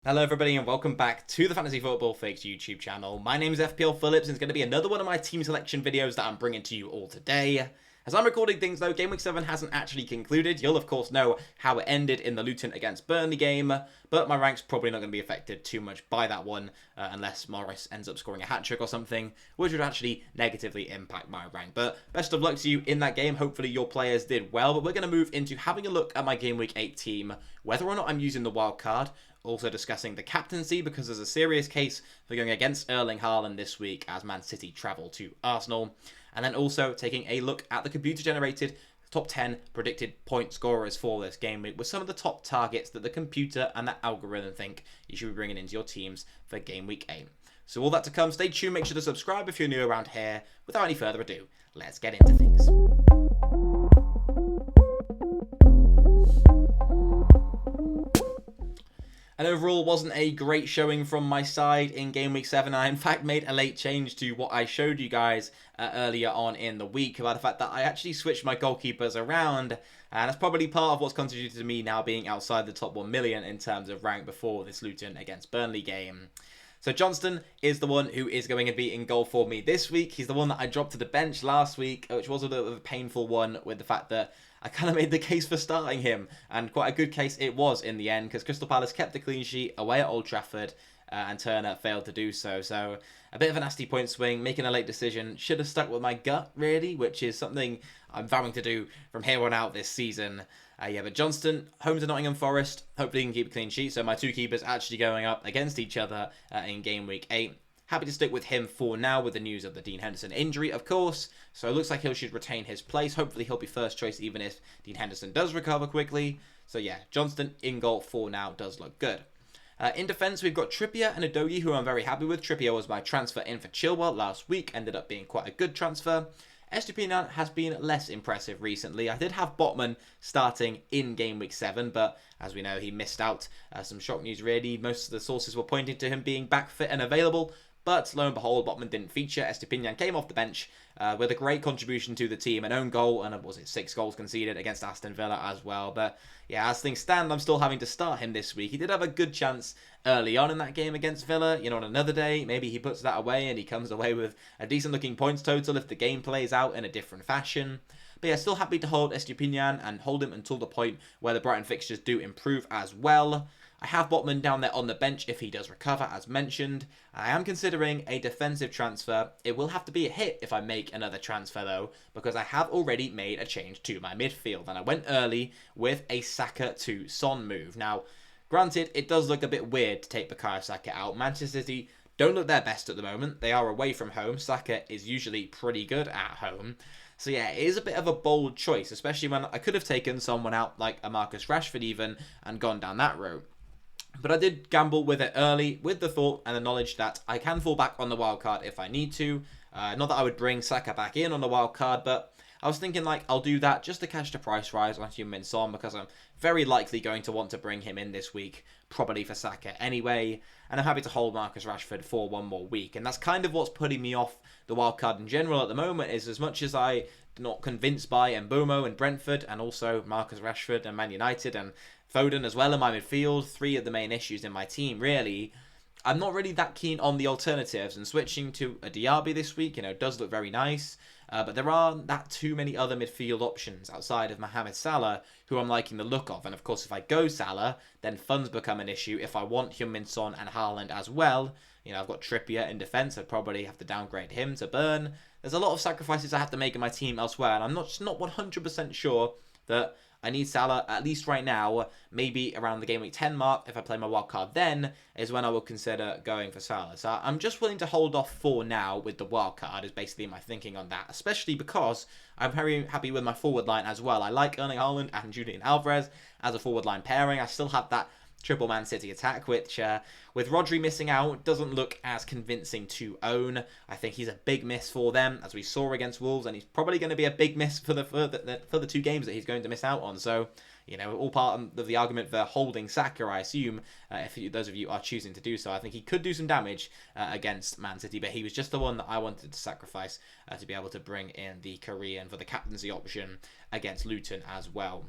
Hello everybody and welcome back to the Fantasy Football Fix YouTube channel. My name is FPL Phillips and it's going to be another one of my team selection videos that I'm bringing to you all today. As I'm recording things though, Game Week 7 hasn't actually concluded. You'll of course know how it ended in the Luton against Burnley game, but my rank's probably not going to be affected too much by that one unless Morris ends up scoring a hat-trick or something, which would actually negatively impact my rank. But best of luck to you in that game. Hopefully your players did well, but we're going to move into having a look at my Game Week 8 team, whether or not I'm using the wild card. Also discussing the captaincy because there's a serious case for going against Erling Haaland this week as Man City travel to Arsenal. And then also taking a look at the computer-generated top 10 predicted point scorers for this game week with some of the top targets that the computer and that algorithm think you should be bringing into your teams for Game Week 8. So all that to come. Stay tuned. Make sure to subscribe if you're new around here. Without any further ado, let's get into things. And overall, wasn't a great showing from my side in Game Week 7. I, in fact, made a late change to what I showed you guys earlier on in the week about the fact that I actually switched my goalkeepers around. And that's probably part of what's contributed to me now being outside the top 1 million in terms of rank before this Luton against Burnley game. So Johnston is the one who is going to be in goal for me this week. He's the one that I dropped to the bench last week, which was a bit of a painful one with the fact that I kind of made the case for starting him, and quite a good case it was in the end, because Crystal Palace kept the clean sheet away at Old Trafford, and Turner failed to do so. So a bit of a nasty point swing, making a late decision. Should have stuck with my gut, really, which is something I'm vowing to do from here on out this season. Yeah, but Johnston, home to Nottingham Forest, hopefully he can keep a clean sheet. So my two keepers actually going up against each other in Game Week 8. Happy to stick with him for now with the news of the Dean Henderson injury, of course. So it looks like he should retain his place. Hopefully he'll be first choice even if Dean Henderson does recover quickly. So yeah, Johnston in goal for now does look good. In defence, we've got Trippier and Udogie, who I'm very happy with. Trippier was my transfer in for Chilwell last week. Ended up being quite a good transfer. Estupiñán has been less impressive recently. I did have Botman starting in Game Week 7, but as we know, he missed out. Some shock news really. Most of the sources were pointing to him being back fit and available. But lo and behold, Botman didn't feature. Estupiñán came off the bench with a great contribution to the team. An own goal and, 6 goals conceded against Aston Villa as well. But yeah, as things stand, I'm still having to start him this week. He did have a good chance early on in that game against Villa. You know, on another day, maybe he puts that away and he comes away with a decent looking points total if the game plays out in a different fashion. But yeah, still happy to hold Estupiñán and hold him until the point where the Brighton fixtures do improve as well. I have Botman down there on the bench if he does recover, as mentioned. I am considering a defensive transfer. It will have to be a hit if I make another transfer, though, because I have already made a change to my midfield. And I went early with a Saka to Son move. Now, granted, it does look a bit weird to take Bukayo Saka out. Manchester City don't look their best at the moment. They are away from home. Saka is usually pretty good at home. So yeah, it is a bit of a bold choice, especially when I could have taken someone out like a Marcus Rashford even and gone down that route. But I did gamble with it early with the thought and the knowledge that I can fall back on the wild card if I need to. Not that I would bring Saka back in on the wild card, but I was thinking like I'll do that just to catch the price rise on Heung-min Son because I'm very likely going to want to bring him in this week, probably for Saka anyway. And I'm happy to hold Marcus Rashford for one more week. And that's kind of what's putting me off the wild card in general at the moment, is as much as I'm not convinced by Mbeumo and Brentford and also Marcus Rashford and Man United and Foden as well in my midfield, 3 of the main issues in my team really, I'm not really that keen on the alternatives, and switching to a Diaby this week, does look very nice. But there aren't that too many other midfield options outside of Mohamed Salah who I'm liking the look of. And of course, if I go Salah, then funds become an issue. If I want Heung-min Son and Haaland as well, I've got Trippier in defence. I'd probably have to downgrade him to Burn. There's a lot of sacrifices I have to make in my team elsewhere, and I'm not 100% sure that I need Salah, at least right now. Maybe around the Game Week 10 mark, if I play my wild card then, is when I will consider going for Salah. So I'm just willing to hold off for now with the wild card, is basically my thinking on that. Especially because I'm very happy with my forward line as well. I like Erling Haaland and Julian Alvarez as a forward line pairing. I still have that triple Man City attack, which with Rodri missing out doesn't look as convincing to own. I think he's a big miss for them, as we saw against Wolves, and he's probably going to be a big miss for the 2 games that he's going to miss out on. So, all part of the argument for holding Saka, I assume, if those of you are choosing to do so. I think he could do some damage against Man City, but he was just the one that I wanted to sacrifice to be able to bring in the Korean for the captaincy option against Luton as well.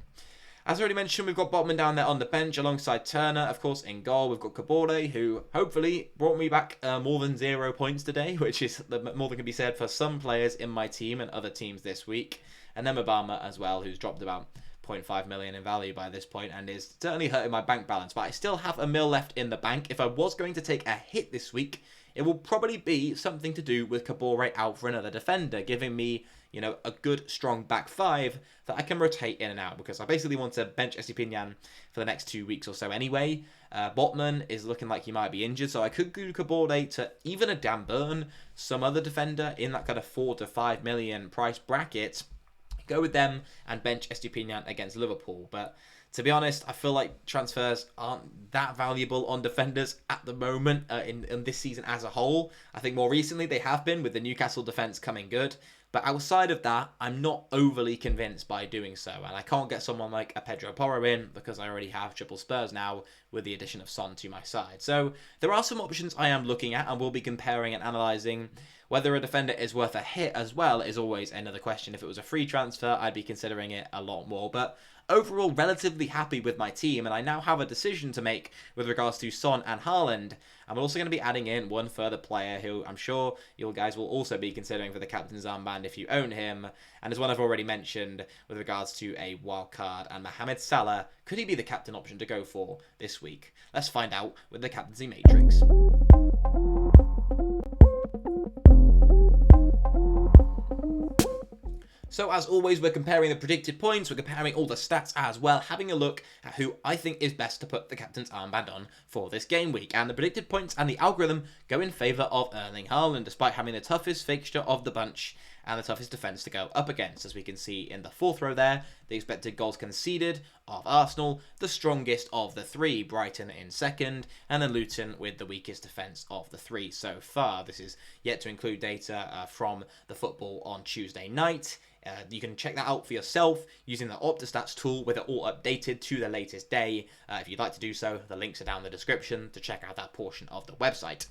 As I already mentioned, we've got Botman down there on the bench alongside Turner. Of course, in goal, we've got Kabore, who hopefully brought me back more than 0 points today, which is more than can be said for some players in my team and other teams this week. And then Obama as well, who's dropped about 0.5 million in value by this point and is certainly hurting my bank balance. But I still have a mil left in the bank. If I was going to take a hit this week, it will probably be something to do with Kabore out for another defender, giving me, you know, a good, strong back five that I can rotate in and out, because I basically want to bench Estepinian for the next 2 weeks or so anyway. Botman is looking like he might be injured, so I could go Kabore to even a Dan Burn, some other defender in that kind of 4 to 5 million price bracket, go with them and bench Estepinian against Liverpool. But to be honest, I feel like transfers aren't that valuable on defenders at the moment in this season as a whole. I think more recently they have been, with the Newcastle defence coming good. But outside of that, I'm not overly convinced by doing so. And I can't get someone like a Pedro Porro in because I already have triple Spurs now with the addition of Son to my side. So there are some options I am looking at and will be comparing and analysing. Whether a defender is worth a hit as well is always another question. If it was a free transfer, I'd be considering it a lot more. But overall, relatively happy with my team, and I now have a decision to make with regards to Son and Haaland. I'm also going to be adding in one further player who I'm sure you guys will also be considering for the captain's armband if you own him, and as one I've already mentioned with regards to a wild card, and Mohamed Salah. Could he be the captain option to go for this week? Let's find out with the captaincy matrix. So as always, we're comparing the predicted points, we're comparing all the stats as well, having a look at who I think is best to put the captain's armband on for this game week. And the predicted points and the algorithm go in favour of Erling Haaland, despite having the toughest fixture of the bunch and the toughest defence to go up against. As we can see in the fourth row there, the expected goals conceded of Arsenal, the strongest of the three, Brighton in second, and then Luton with the weakest defence of the three so far. This is yet to include data from the football on Tuesday night. You can check that out for yourself using the OptaStats tool with it all updated to the latest day. If you'd like to do so, the links are down in the description to check out that portion of the website.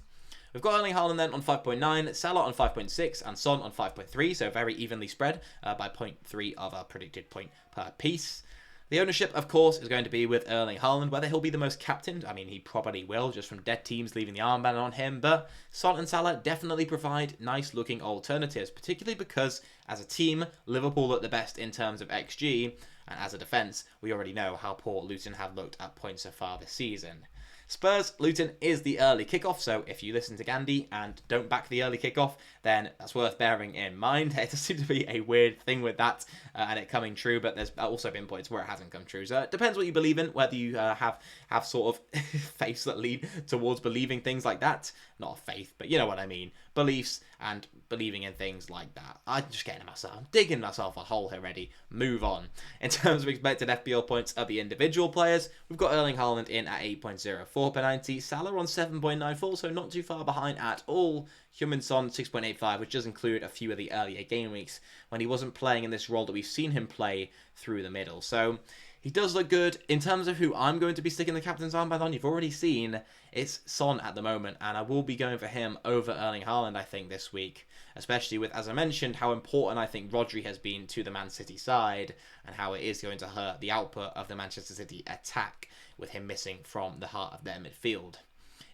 We've got Erling Haaland then on 5.9, Salah on 5.6, and Son on 5.3, so very evenly spread by 0.3 of a predicted point per piece. The ownership, of course, is going to be with Erling Haaland. Whether he'll be the most captained, I mean, he probably will, just from dead teams leaving the armband on him. But Son and Salah definitely provide nice-looking alternatives, particularly because, as a team, Liverpool look the best in terms of XG, and as a defence, we already know how poor Luton have looked at points so far this season. Spurs Luton is the early kickoff, so if you listen to Gandhi and don't back the early kickoff, then that's worth bearing in mind. It does seem to be a weird thing with that and it coming true, but there's also been points where it hasn't come true. So it depends what you believe in, whether you have sort of faiths that lead towards believing things like that. Not a faith, but you know what I mean. Beliefs and believing in things like that. I'm just getting myself, I'm digging myself a hole here already. Move on. In terms of expected FPL points of the individual players, we've got Erling Haaland in at 8.04 per 90, Salah on 7.94, so not too far behind at all. Son 6.85, which does include a few of the earlier game weeks when he wasn't playing in this role that we've seen him play through the middle. So he does look good. In terms of who I'm going to be sticking the captain's armband on, you've already seen it's Son at the moment, and I will be going for him over Erling Haaland, I think, this week, especially with, as I mentioned, how important I think Rodri has been to the Man City side and how it is going to hurt the output of the Manchester City attack with him missing from the heart of their midfield.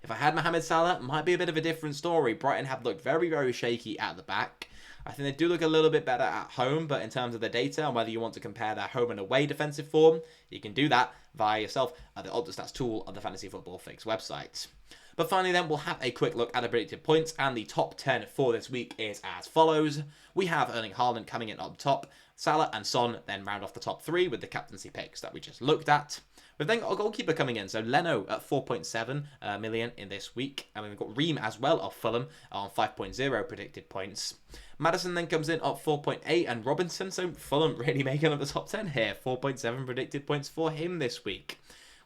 If I had Mohamed Salah, it might be a bit of a different story. Brighton have looked very, very shaky at the back. I think they do look a little bit better at home, but in terms of the data and whether you want to compare their home and away defensive form, you can do that via yourself at the OptaStats tool on the Fantasy Football Fix website. But finally then, we'll have a quick look at the predicted points, and the top 10 for this week is as follows. We have Erling Haaland coming in up top, Salah and Son then round off the top 3 with the captaincy picks that we just looked at. We've then got a goalkeeper coming in, so Leno at 4.7 million in this week. And we've got Ream as well of Fulham on 5.0 predicted points. Maddison then comes in at 4.8, and Robinson, so Fulham really making up the top 10 here. 4.7 predicted points for him this week.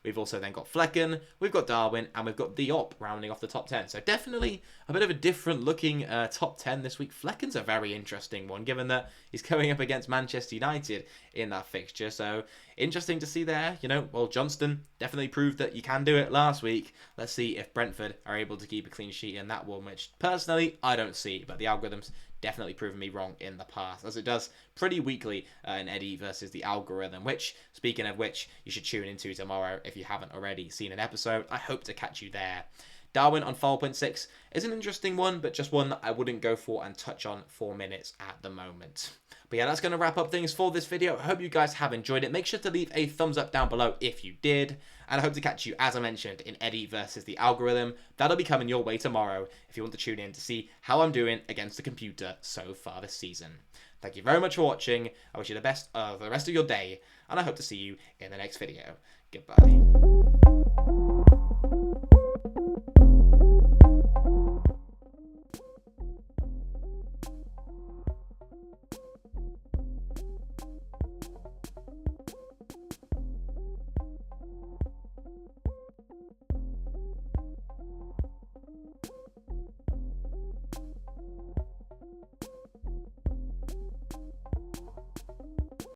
We've also then got Flecken, we've got Darwin, and we've got Diop rounding off the top 10. So definitely a bit of a different looking top 10 this week. Flecken's a very interesting one, given that he's going up against Manchester United in that fixture. So interesting to see there. You know, well, Johnston definitely proved that you can do it last week. Let's see if Brentford are able to keep a clean sheet in that one, which personally I don't see, but the algorithms definitely proven me wrong in the past, as it does pretty weekly in Eddie versus the algorithm, which, speaking of which, you should tune into tomorrow if you haven't already seen an episode. I hope to catch you there. Darwin on 4.6 is an interesting one, but just one that I wouldn't go for and touch on 4 minutes at the moment. But yeah, that's going to wrap up things for this video. I hope you guys have enjoyed it. Make sure to leave a thumbs up down below if you did. And I hope to catch you, as I mentioned, in Eddie versus the algorithm. That'll be coming your way tomorrow if you want to tune in to see how I'm doing against the computer so far this season. Thank you very much for watching. I wish you the best of the rest of your day, and I hope to see you in the next video. Goodbye.